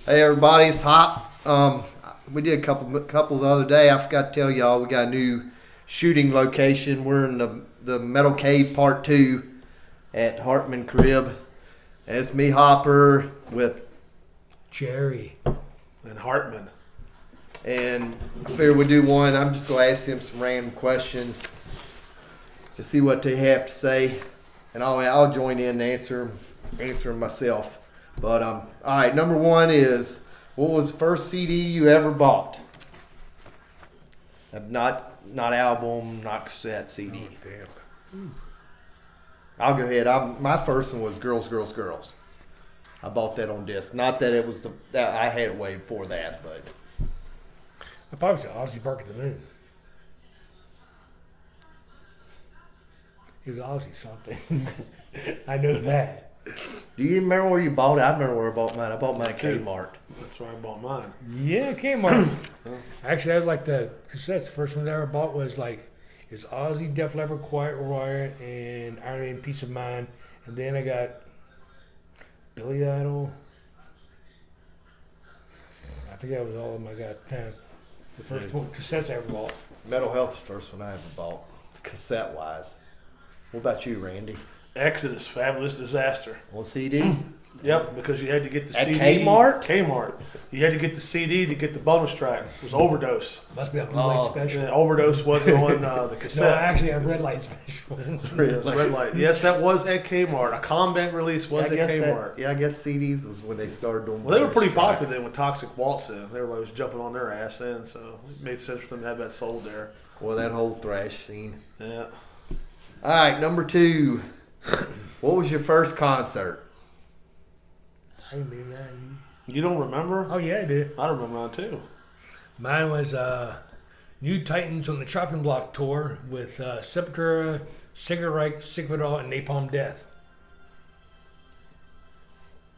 Hey everybody, it's Hop. We did a couple the other day. I forgot to tell y'all we got a new shooting location. We're in the Metal Cave Part 2 at Hartman Crib. And it's me, Hopper, with Jerry and Hartman. And I figured we'd do one. I'm just going to ask them some random questions to see what they have to say. And I'll join in and answer them myself. But all right, number one is, what was the first CD you ever bought? Not album, not cassette, CD. Oh, damn. I'll go ahead. My first one was Girls, Girls, Girls. I bought that on disc. Not that it was that I had it way before that, but I probably said Ozzy Bark at the Moon. He was Ozzy something. I know that. do you remember where you bought it? I remember where I bought mine. I bought mine at Kmart. That's where I bought mine. Yeah, Kmart. Actually, I was like the cassettes. The first one I ever bought was like, it was Ozzy, Def Leppard, Quiet Riot, and Iron Maiden, Peace of Mind. And then I got Billy Idol. I think that was all of them I got. The first one cassettes I ever bought. Metal Health's the first one I ever bought, cassette wise. What about you, Randy? Exodus, Fabulous Disaster. On CD? Yep, because you had to get the At CD. Kmart? Kmart. You had to get the CD to get the bonus track. It was Overdose. Must be a blue light special. And Overdose wasn't on the No, cassette. actually, a red light special. It was Red Light. Yes, that was at Kmart. A Combat release was at Kmart. I guess CDs was when they started doing. Well, they were pretty bonus tracks. popular then with Toxic Waltz then. Everybody was jumping on their ass then, so it made sense for them to have that sold there. Well, that whole thrash scene. Yeah. All right, number two. What was your first concert? I didn't do that. You don't remember? Oh, yeah, I did. I remember mine too. Mine was New Titans on the Chopping Block tour with Sepultura, Sigur Rós, Sick of It All, and Napalm Death.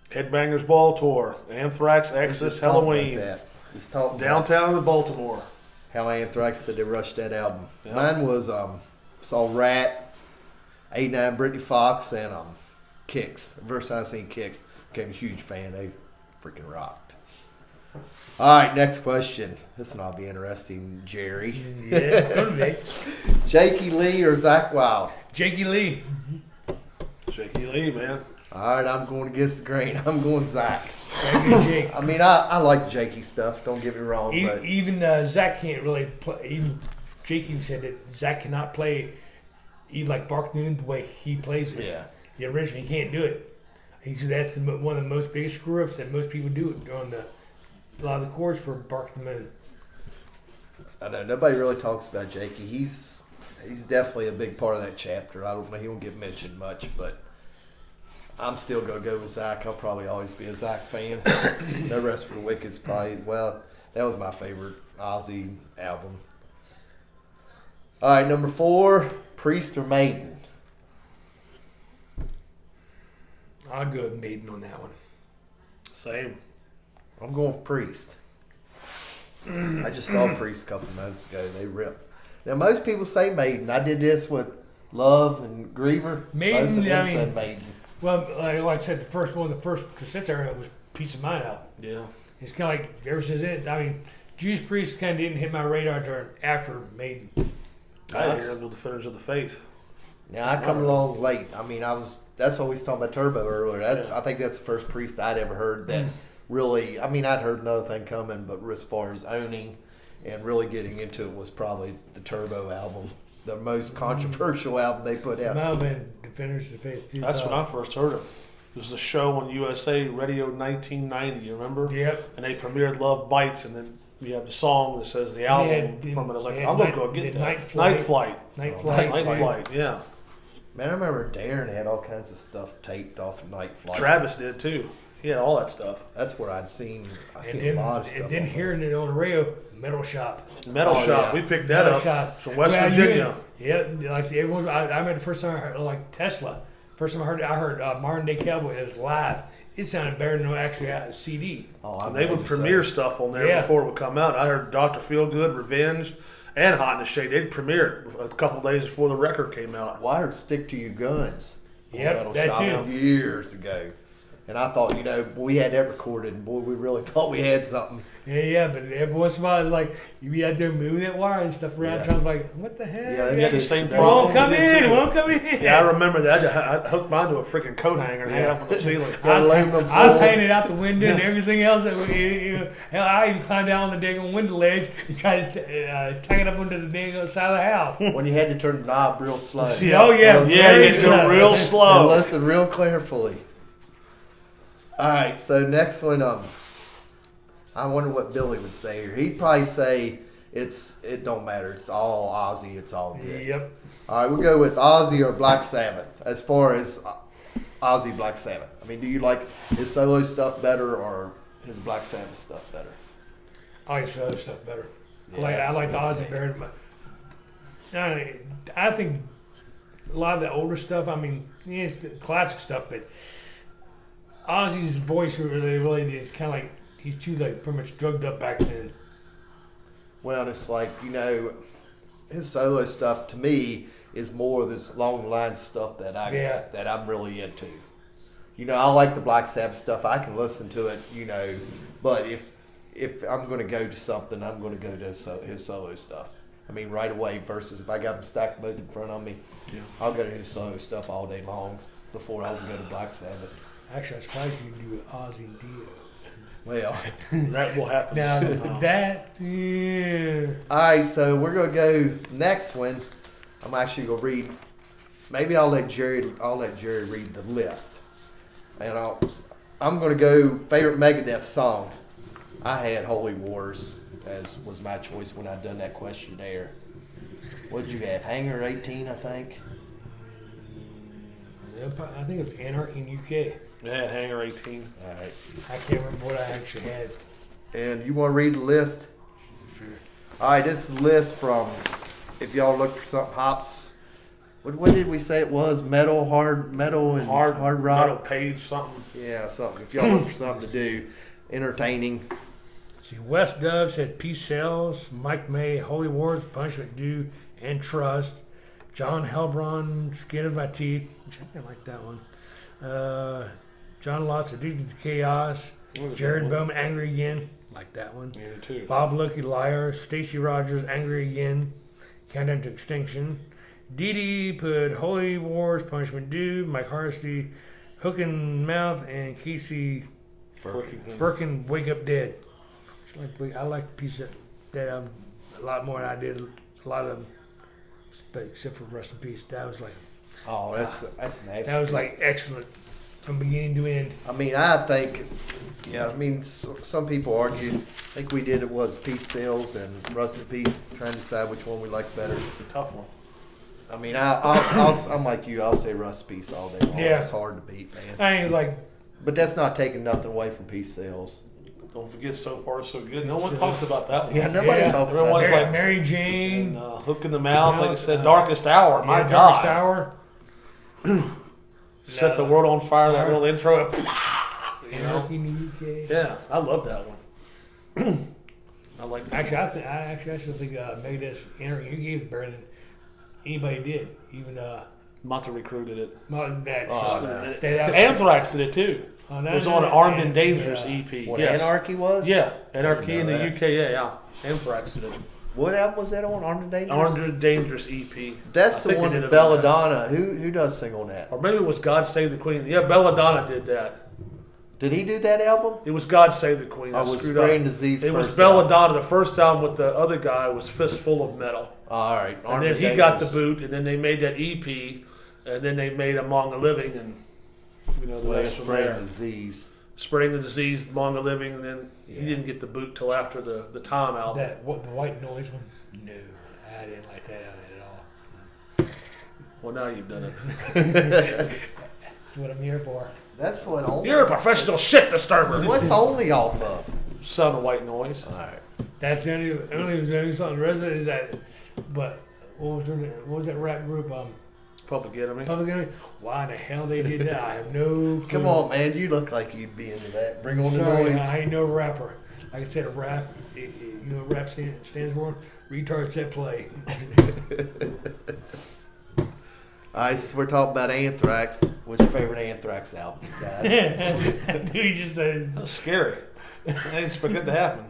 Headbangers Ball Tour, Anthrax, Exodus, Just talking Halloween, about that. Just talking about downtown in Baltimore. how Anthrax did they rush that album. Yeah. Mine was saw Rat, 89 Britney Fox, and Kicks. The first time I seen Kicks, became a huge fan. They freaking rocked. All right, next question. This will not be interesting, Jerry. Yeah, it's going to be. Jakey Lee or Zach Wild? Jakey Lee. Shaky Lee, man. All right, I'm going against the grain. I'm going Zach. Jake. I mean, I like Jakey stuff. Don't get me wrong, but Even Zach can't really play. Even Jakey said that Zach cannot play like Bark Noon the way he plays it. yeah. The original, he can't do it. He said that's one of the most biggest screw ups that most people do on a lot of the chords for Bark the Moon. I know nobody really talks about Jakey. He's definitely a big part of that chapter. I don't know, he won't get mentioned much, but I'm still gonna go with Zach. I'll probably always be a Zach fan. No Rest for the Wicked's probably that was my favorite Ozzy album. All right, number 4, Priest or Maiden? I'll go with Maiden on that one. Same. I'm going with Priest. I just saw Priest a couple months ago. They ripped. Now most people say Maiden. I did this with Love and Griever. Maiden, Both of them I mean- said Maiden. Well, like I said, the first cassette I heard was Peace of Mind out. Yeah. It's kind of like ever since it. I mean, Judas Priest kind of didn't hit my radar until after Maiden. I hear the Defenders of the Faith. Now I come along late. I mean, that's what we was talking about Turbo earlier. Yeah. I think that's the first Priest I'd ever heard that really. I mean, I'd heard another thing coming, but as far as owning and really getting into it was probably the Turbo album, the most controversial album they put out. Might have been Defenders of the Faith. That's when I first heard him. It was a show on USA Radio 1990, you remember? Yep. And they premiered Love Bites, and then you have the song that says the album from it. I was like, I'm going to go get that. Night Flight. Night Flight. Night Oh, Flight. Night Flight, yeah. Man, I remember Darren had all kinds of stuff taped off of Night Flight. Travis did too. He had all that stuff. That's where I seen And a lot of then, stuff. and then on hearing it on the radio, Metal Shop. Metal Oh, Shop, yeah. we picked that Metal up Shop. from West Well, Virginia. Yeah, like everyone. I remember the first time I heard like Tesla. First time I heard Modern Day Cowboy. It was live. It sounded better than actually a CD. Oh, I They would imagine so. premiere stuff on there Yeah. before it would come out. I heard Dr. Feelgood, Revenge, and Hot in the Shade. They'd premiere it a couple days before the record came out. Wired Stick to Your Guns. Yep, Metal that Shop too. Years ago. And I thought, we had that recorded, and boy, we really thought we had something. Yeah, but every once in a while, like, you be out there moving that wire and stuff around, Yeah. trying to like, what the hell? Yeah, You had the same It won't problem. come We did in, too. it won't come in. Yeah, I remember that. I hooked mine to a freaking coat hanger and hang it up on the ceiling. Got aluminum I was foil. hanging it out the window and everything else. Hell, I even climbed down on the dang window ledge and tried to tack it up under the dang side of the house. When you had to turn the knob real slow. Yeah. Oh, yeah. Yeah, very you go slow. real And slow. listen real carefully. All right, so next one, I wonder what Billy would say here. He'd probably say it don't matter. It's all Ozzy. It's all good. Yep. All right, we'll go with Ozzy or Black Sabbath. As far as Ozzy Black Sabbath, I mean, do you like his solo stuff better or his Black Sabbath stuff better? I like the other stuff better. Yeah, I like the that's Ozzy better. I think a lot of the older stuff, I mean, yeah, it's the classic stuff, but Ozzy's voice really is kind of like, he's too, like, pretty much drugged up back then. Well, it's like, his solo stuff to me is more of this long line stuff that I'm really into. I like the Black Sabbath stuff. I can listen to it, but if I'm going to go to something, I'm going to go to his solo stuff. I mean, right away versus if I got them stacked both in front of me, I'll go to his solo stuff all day long before I can go to Black Sabbath. Actually, I was surprised you can do it Ozzy and Dio. Well, That will happen. Now, that, yeah. all right, so we're going to go next one. I'm actually going to read. Maybe I'll let Jerry read the list. And I'm going to go favorite Megadeth song. I had Holy Wars as was my choice when I done that questionnaire. What did you have? Hanger 18, I think. I think it was Anarchy in UK. Yeah, hanger 18. All right. I can't remember what I actually had. And you want to read the list? Sure. All right, this is a list from, if y'all look for something, hops. What did we say it was? Metal, hard metal, and hard rock. Metal page something. Yeah, something. If y'all look for something to do, entertaining. See, Wes Dove said Peace Sells, Mike May, Holy Wars, Punishment Due, and Trust. John Helbron, Skin of My Teeth, which I didn't like that one. John Lotz, Addicted to Chaos. Jared Bowman, Angry Again, like that one. Yeah, too. Bob Lucky, Liar. Stacy Rogers, Angry Again, Countdown to Extinction. Dee Dee put Holy Wars, Punishment Due. Mike Hardesty, Hook and Mouth, and Casey Birkin, Wake Up Dead. I like the piece of that album a lot more than I did a lot of them, but except for Rest in Peace. That was like Oh, that's nasty. that was like excellent from beginning to end. I mean, I think, some people argue. I think we did it was Peace Sales and Rust in Peace, trying to decide which one we like better. It's a tough one. I mean, I'm like you. I'll say Rust in Peace all day long. Yeah. It's hard to beat, man. I ain't like But that's not taking nothing away from Peace Sales. Don't forget So Far So Good. No one talks about that one. Yeah, nobody talks about Everyone's that. like- Mary And, Jane, Hook in the Mouth, like I said, Yeah, Darkest Hour. My Darkest God. Hour. Set the world on fire, that little intro. Anarchy in the UK. Yeah, I love that one. I like that. Actually, I still think Megadeth's Anarchy in the UK is better than anybody did. Even Monty recruited it. that's Oh, no. that Anthrax did it too. oh, It no, was no, on no, Armed and- and Dangerous yeah. EP. What Yes. Anarchy was? Yeah, Anarchy in the know UK. Yeah. Anthrax did it. What album was that on? Armed and Dangerous? Armed and Dangerous EP. That's I the think they one did with it on that. Belladonna. Who does sing on that? Or maybe it was God Save the Queen. Yeah, Belladonna did that. Did he do that album? It was God Save the Queen. I I was screwed Brain up. Disease. It was first Belladonna. The first album with the other guy was Fistful of Metal. album. All right. And Armed then and he got the Dangerous. boot, and then they made that EP, and then they made Among the Living, and the Well, rest from Brain there. Disease. Spreading the Disease, Among the Living, and then Yeah. he didn't get the boot till after the Time album. That what the White Noise one? No, I didn't like that at all. Well, now you've done it. That's what I'm here for. That's what only. You're a professional shit disturber. What's only off of? Son of White Noise. All right. That's the only song. The rest of it is that. But what was that rap group? Public Enemy. Public Enemy. Why the hell they did that? I have no clue. Come on, man. You look like you'd be into that. Bring on the Sorry, noise. I ain't no rapper. Like I said, a rap. You know what rap stands for? Retards that play. All right, since we're talking about Anthrax, what's your favorite Anthrax album, guys? Dude, he just said, That was scary. I didn't expect that to happen.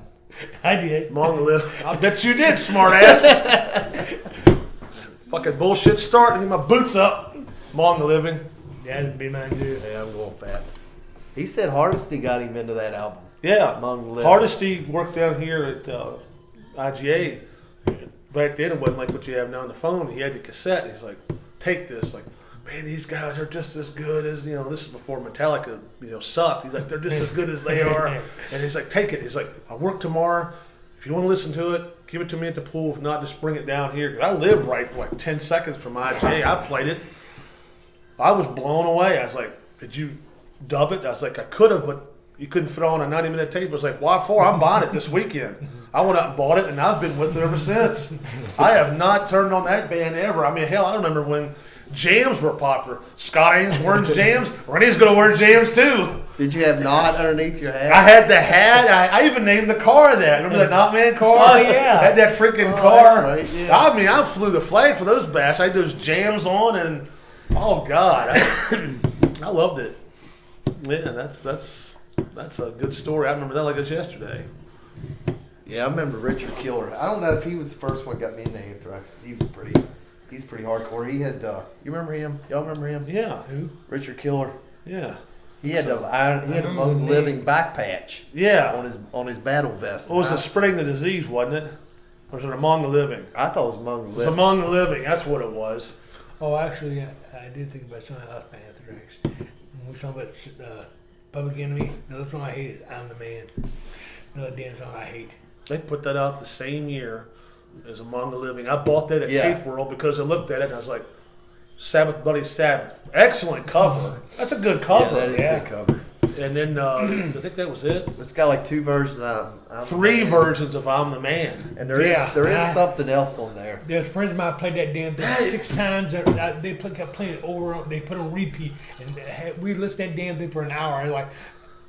I did. Among the Living. I bet you did, smart ass. Fucking bullshit start. Get my boots up. Among the Living. Yeah, that'd be mine too. Yeah, I'm going fat. He said Hardesty got him into that album. Yeah. Among the Living. Hardesty worked down here at IGA. Back then, it wasn't like what you have now on the phone. He had the cassette. He's like, take this. Like, man, these guys are just as good as, this is before Metallica, sucked. He's like, they're just as good as they are. And he's like, take it. He's like, I work tomorrow. If you want to listen to it, give it to me at the pool. If not, just bring it down here. 'Cause I live right, like, 10 seconds from IGA. I played it. I was blown away. I was like, did you dub it? I was like, I could have, but you couldn't fit on a 90-minute tape. I was like, why for? I'm buying it this weekend. I went out and bought it, and I've been with it ever since. I have not turned on that band ever. I mean, hell, I remember when jams were popular. Scott Ains wearing jams. Renee's going to wear jams, too. Did you have Knot underneath your hat? I had the hat. I even named the car that. Remember that Knot Man car? Oh, yeah. I had that freaking Oh, car. that's right, yeah. I mean, I flew the flag for those bastards. I had those jams on, and oh, God. I loved it. Yeah, that's a good story. I remember that like it was yesterday. Yeah, I remember Richard Killer. I don't know if he was the first one that got me into Anthrax. He's pretty hardcore. He had, you remember him? Y'all remember him? Yeah. Who? Richard Killer. Yeah. He had a remember the living back patch Yeah. on his battle vest. What was it? Spreading the disease, wasn't it? Or was it Among the Living? I thought it was Among the It was Living. Among the Living. That's what it was. Oh, actually, I did think about something else by Anthrax. When we talking about Public Enemy, another song I hate is I'm the Man. Another damn song I hate. They put that out the same year as Among the Living. I bought that at Yeah. Tape World because I looked at it and I was like, Sabbath Bloody Sabbath. Excellent cover. That's a good Yeah, cover. that is a good cover. And then I think that was it. It's got like two versions of I'm the 3 Man. versions of I'm the Man. And there is Yeah. something else on there. There's friends of mine played that damn thing 6 times. They kept playing it over. They put it on repeat, and we listened to that damn thing for an hour.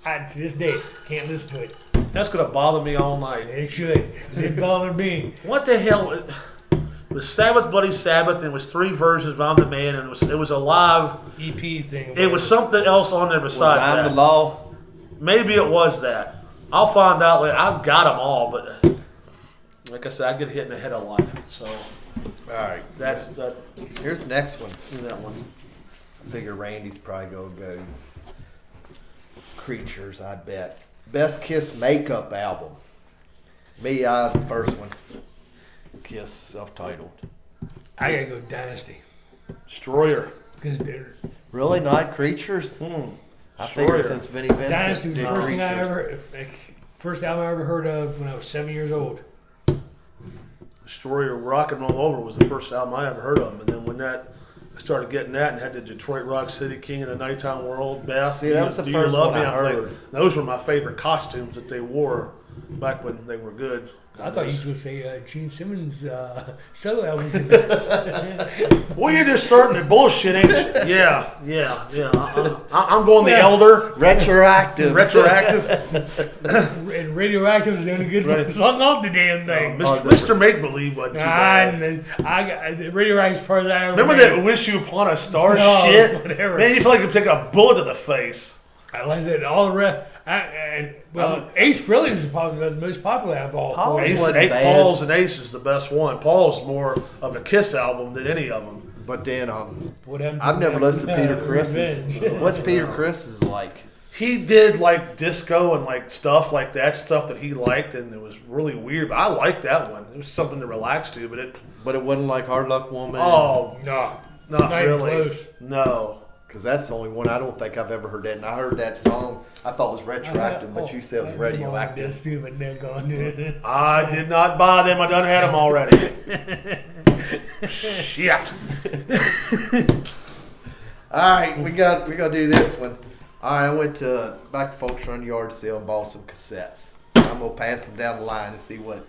And to this day, can't listen to it. That's going to bother me all night. It should. It bothered me. What the hell? It was Sabbath Bloody Sabbath and it was 3 versions of I'm the Man and it was a live. EP thing. It was something else on there Was besides I'm that. the Law? Maybe it was that. I'll find out later. I've got them all, but like I said, I get hit in the head a lot. So All right. that's that. Here's the next one. That one. I figure Randy's probably going to go Creatures, I bet. Best Kiss makeup album. Me, the first one. Kiss, self-titled. I gotta go Dynasty Destroyer. because they're Really? Not Creatures? I figure Destroyer. since Vinnie Vincent Dynasty was the did first thing I Creatures. first album I ever heard of when I was 7 years old. Destroyer Rock and Roll Over was the first album I ever heard of. And then when I started getting that and had the Detroit Rock City King of the Nighttime World, Beth, See, that was the Do first You Love one Me? I I'm heard. thinking, those were my favorite costumes that they wore back when they were good. I thought you were going to say Gene Simmons' solo album was the best. Well, you're just starting to bullshit, ain't you? Yeah. I'm going the Elder. Retroactive. Retroactive. And Radioactive was the only good Right. song off the damn thing. Mr. Make Believe wasn't too bad. I got Radioactive as far as I ever Remember made. that Wish You Upon a Star No, shit? whatever. Man, you feel like you take a bullet to the face. I like that. All the rest. Ace Frehley was the most popular of all. Paul- four. Ace, wasn't bad. Paul's and Ace is the best one. Paul's more of a Kiss album than any of them. But then, What happened to I've never listened to Peter Revenge? Chris's. What's Peter Chris's like? He did like disco and like stuff like that, stuff that he liked, and it was really weird. But I liked that one. It was something to relax to, but But it wasn't like Hard Luck Woman. oh, No, not not even really. close. No. Because that's the only one I don't think I've ever heard that. And I heard that song. I thought it was retroactive, but you said it was radioactive. That's stupid. They're gone. I did not buy them. I done had them already. Shit. All right, we got to do this one. All right, I went back to Folks Run Yard Sale and bought some cassettes. I'm gonna pass them down the line and see what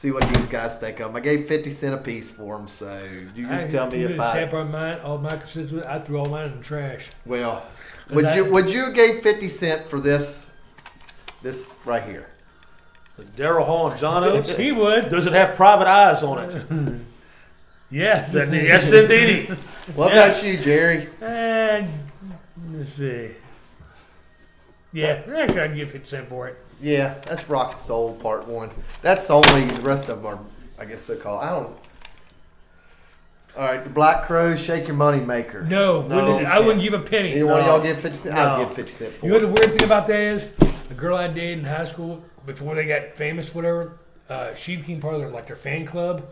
these guys think of them. I gave 50 cents a piece for them, so you just tell me if I. Mine, all my cassettes, I threw all mine in the trash. Well, Cause would you give 50 cents for this right here? Daryl Hall and John Oates. He would. Does it have private eyes on it? Yes. Yes, indeed. What Yes. about you, Jerry? And let's see. Yeah, actually, I'd give 50 Cent for it. Yeah, that's Rock and Soul Part 1. That's only, the rest of them are, I guess so called. I don't. Alright, the Black Crows, Shake Your Money Maker. No, I wouldn't give a penny. Either one of No. y'all give 50 cents? No. I'd give 50 cents for You know it. the weird thing about that is, the girl I dated in high school, before they got famous, whatever, she became part of their fan club,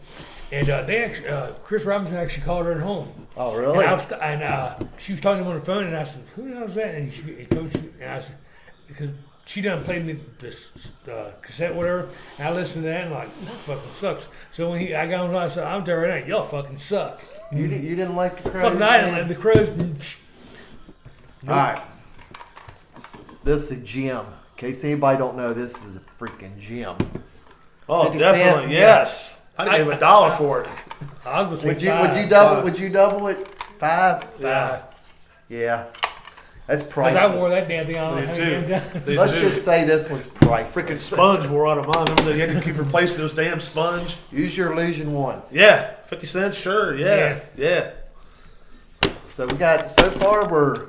and they actually, Chris Robinson actually called her at home. Oh, And, really? she was talking to him on the phone, and I said, "Who the hell is that?" And I said, because she done played me this cassette, whatever. And I listened to that, and I'm like, that fucking sucks. So when I got on, I said, "I'm there right now. Y'all fucking suck." You didn't like the Crows? Fucking I didn't man? like the Crows. Alright. This is a gym. In case anybody don't know, this is a freaking gym. Oh, 50 cent? definitely. Yes. I'd give him $1 for it. I'll go say Would you five. double it? 5? Yeah. Yeah. That's Because I wore priceless. that damn thing on. Me too. Me Let's too. just say this one's priceless. Freaking sponge wore out of mine. Remember they had to keep replacing those damn sponge? Use your illusion 1. Yeah. 50 cents, sure. Yeah. Yeah. So we got, so far we're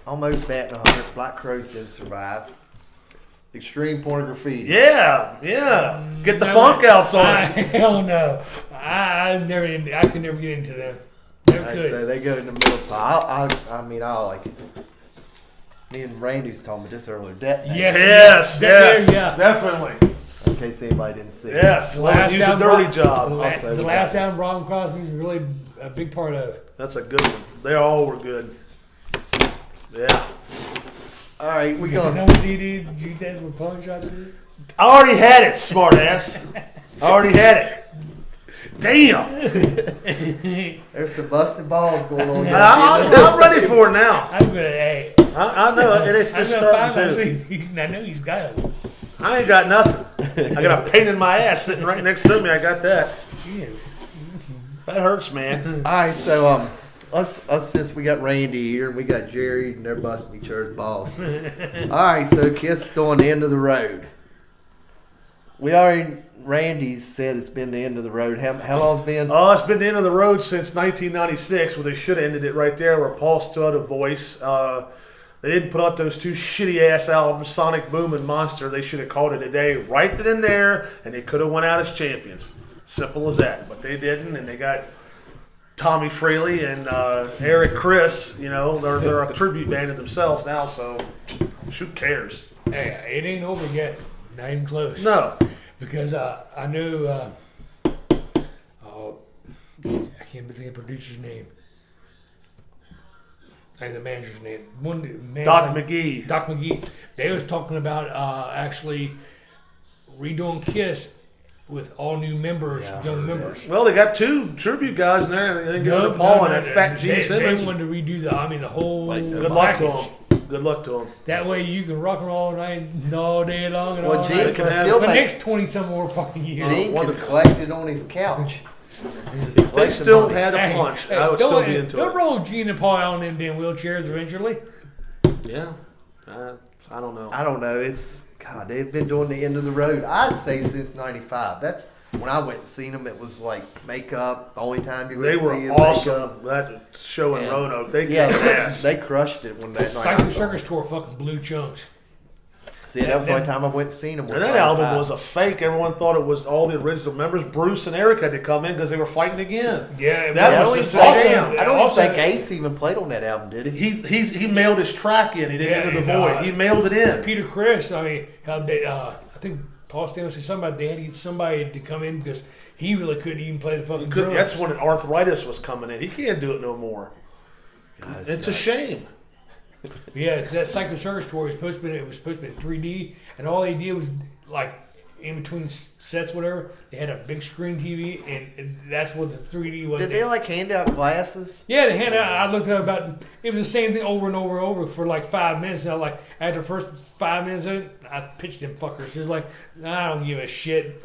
almost batting 100. Black Crows didn't survive. Extreme pornography. Yeah. Yeah. Get the No, funk outs on I, it. hell no. I could never get into them. Never Right, could. so they go in the middle pile. I mean, I like it. Me and Randy's talking about this earlier. Yes. Yes. Yeah. Definitely. In case anybody didn't see it. Yes. The Well, last use a album, dirty the job. Also, we last got- album, Robin Crosby was really a big part of. That's a good one. They all were good. Yeah. All right, we You going. know what CD you did with Pawn Shop did? I already had it, smartass. I already had it. Damn. There's some busted balls going on here. I'm ready for it now. I'm gonna, hey, I know it. It's I'm just gonna find starting my too. CDs, and I know he's got them. I ain't got nothing. I got a pain in my ass sitting right next to me. I got that. Yeah. That hurts, man. All right, so us since we got Randy here and we got Jerry and they're busting each other's balls. All right, so Kiss on the end of the road. We already Randy said it's been the end of the road. How long's it been? Oh, it's been the end of the road since 1996, where they should have ended it right there, where Paul still had a voice. They didn't put out those two shitty-ass albums, Sonic Boom and Monster. They should have called it a day right then and there, and they could have went out as champions. Simple as that. But they didn't, and they got Tommy Freely and Eric Chris. You know, they're a tribute band to themselves now, so who cares? Hey, it ain't over yet. Not even close. No. Because I knew, I can't think of the producer's name. And the manager's name. Doc McGee. Doc McGee. They was talking about actually redoing Kiss with all new members, young members. Well, they got two tribute guys in there. They didn't get rid of Paul and that fat Gene Simmons. They wanted to redo the whole Good luck to package. them. Good luck to them. That way you can rock and roll all night, all day long, and Well, all Gene night. can have- still For the make. next 20-some more fucking years. Gene wonderful. can collect it on his couch. If they still had a punch, I would still be into They'll it. roll Gene and Paul out in them damn wheelchairs eventually. Yeah. I don't know. I don't know. It's God. They've been doing the end of the road. I'd say since '95. That's when I went and seen them. It was like makeup. The only time you They would see were them awesome. That show in Yeah. Roanoke, they Yeah, kicked ass. they crushed it when that night. Psycho I saw Circus them. Tour fucking blew chunks. See, that was the only time I went and seen them. Was And that album 95. was a fake. Everyone thought it was all the original members. Bruce and Eric had to come in because they were fighting again. Yeah, That I was don't just even a think- sham. I don't Also- even think Ace even played on that album, did he? He mailed his track in. He didn't Yeah, enter the and, void. He mailed it in. Peter Chris, I mean, how they, I think Paul Stanley said something about they had to get somebody to come in because he really couldn't even play the fucking drums. That's when arthritis was coming in. He can't do it no more. God, It's a shame. Yeah, because that Psycho Circus tour was supposed to be, it was supposed to be in 3D, and all they did was like in between sets, whatever, they had a big screen TV, and that's what the 3D was. Did they like hand out glasses? Yeah, they had. I looked at about. It was the same thing over and over and over for like 5 minutes. And I like after the first 5 minutes of it, I pitched them fuckers. It's like I don't give a shit.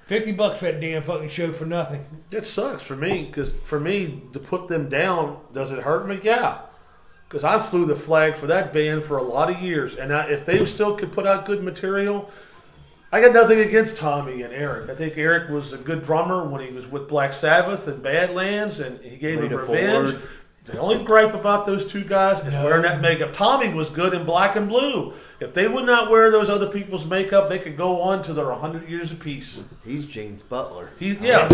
$50 for that damn fucking show for nothing. It sucks for me because for me to put them down, does it hurt me? Yeah. Because I flew the flag for that band for a lot of years, and if they still could put out good material, I got nothing against Tommy and Eric. I think Eric was a good drummer when he was with Black Sabbath and Badlands, and he gave them Lead it revenge. forward. The only gripe about those two guys is wearing that makeup. Tommy was good in black and blue. If they would not wear those other people's makeup, they could go on to their 100 years apeace. He's Gene's butler. Yeah.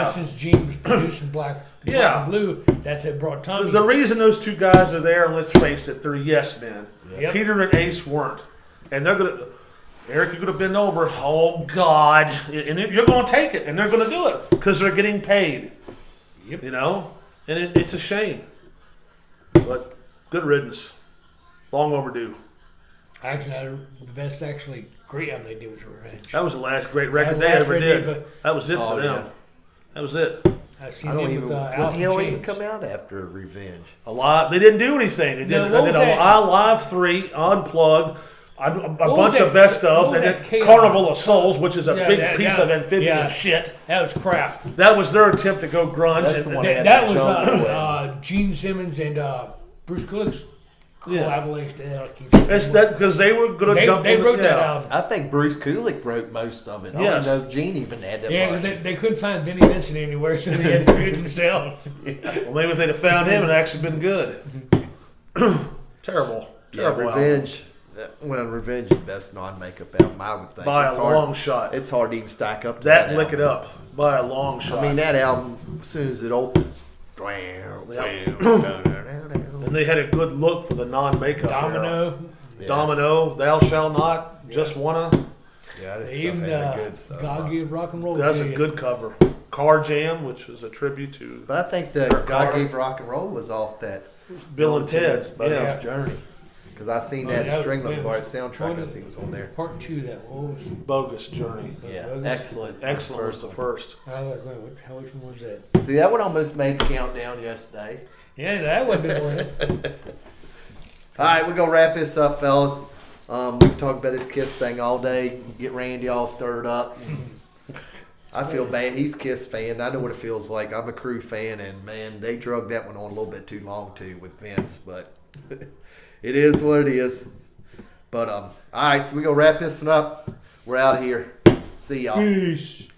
Since Gene was producing Black and Blue, that's what brought Tommy. The reason those two guys are there, and let's face it, they're yes men. Yep. Peter and Ace weren't, and they're gonna. Eric, you could have been over. Oh God! And you're going to take it, and they're going to do it because they're getting paid. Yep. You know, and it's a shame, but good riddance. Long overdue. Actually, the best great album they did was Revenge. That was the last great record That they last ever record did. they ever- That was it for them. yeah. That was it. I've seen I don't them even. with What the Alvin hell even James. come out after Revenge? A lot. They didn't do anything. They did. No, They what did was a that? Live 3 unplugged. A was bunch that- of best what ofs, was and that then Chaos? Carnival of Souls, which is a Yeah, big that- piece that- of amphibian yeah. shit. That was crap. That was their attempt to go grunge. That's the and one they- had That was Jungle Gene Simmons and Bruce Kulick's Yeah. collaboration. It's that because they were going to They, jump. they on wrote the, that yeah. album. I think Bruce Kulick wrote most of it. I Yes. don't know if Gene even had that Yeah, much. 'cause they couldn't find Vinnie Vincent anywhere, so they had to do it themselves. Well, maybe if they'd have found him, it'd actually been good. Terrible. Yeah, Terrible album. Revenge. Well, Revenge is the best non-makeup album, I would think. By It's a hard- long shot. It's hard to even stack up to That that lick it album. up by a long shot. I mean, that album, as soon as it opens, And they had a good look for the non-makeup era. Domino, Yeah. Domino, Thou Shall Not, Just Wanna. Yeah, that even stuff had the good stuff. God Gave Rock and Roll. That's to a You. good cover. Car Jam, which was a tribute to But I think the Kurt God Carter. Gave Rock and Roll was off that Bill and Ted. Bogus Yeah. Journey. Because I seen Oh, that yeah, Stringland wait, Bar what soundtrack. I is- seen was on there. Part 2 that what was Bogus Journey. Yeah, Bogus? excellent. Excellent was the first. I was like, wait, which one was that? See, that one almost made the countdown yesterday. Yeah, that would have been one. All right, we're gonna wrap this up, fellas. We can talk about this Kiss thing all day. Get Randy all stirred up. I feel bad. He's Kiss fan. I know what it feels like. I'm a Crew fan, and man, they drug that one on a little bit too long too with Vince. But it is what it is. But all right, so we gonna wrap this one up. We're out of here. See y'all. Peace.